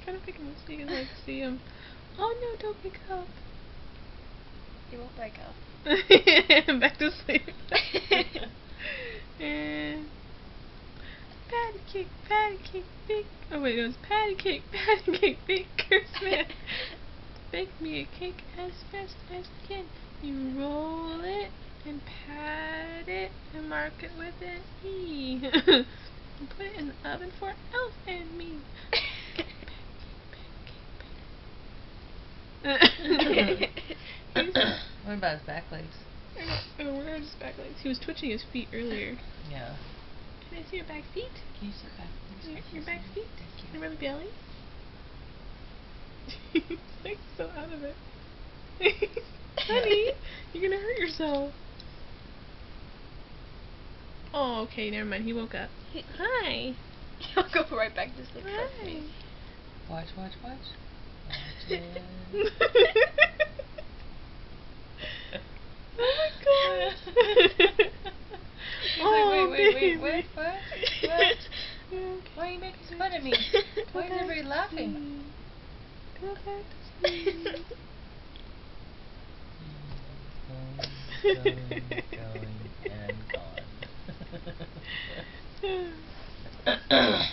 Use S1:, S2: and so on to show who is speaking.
S1: Try to pick him up so you can like see him. Oh no, don't pick up.
S2: He won't wake up.
S1: Back to sleep. And patty cake, bake. Oh wait, it was patty cake, baker's man. Bake me a cake as fast as you can. You roll it and pat it and mark it with an E. And put it in the oven for Elf and me.
S3: What about his back legs?
S1: Oh, where are his back legs? He was twitching his feet earlier.
S3: Yeah.
S1: Can I see your back feet?
S3: Can you sit back?
S1: Your back feet?
S3: Thank
S1: Your
S3: you.
S1: rubber belly? He's like so out of it. Honey, you're gonna hurt yourself. Oh, okay, never mind. He woke up. Hi.
S2: He'll go right back to sleep. Trust
S1: Hi.
S2: me.
S3: Watch. Watch it.
S1: Oh my god.
S3: He's
S1: Oh,
S3: like, wait,
S1: baby.
S3: what? What?
S1: Okay.
S3: Why are you making fun of me? Why is everybody laughing?
S1: Go back to sleep.
S3: Going, and gone.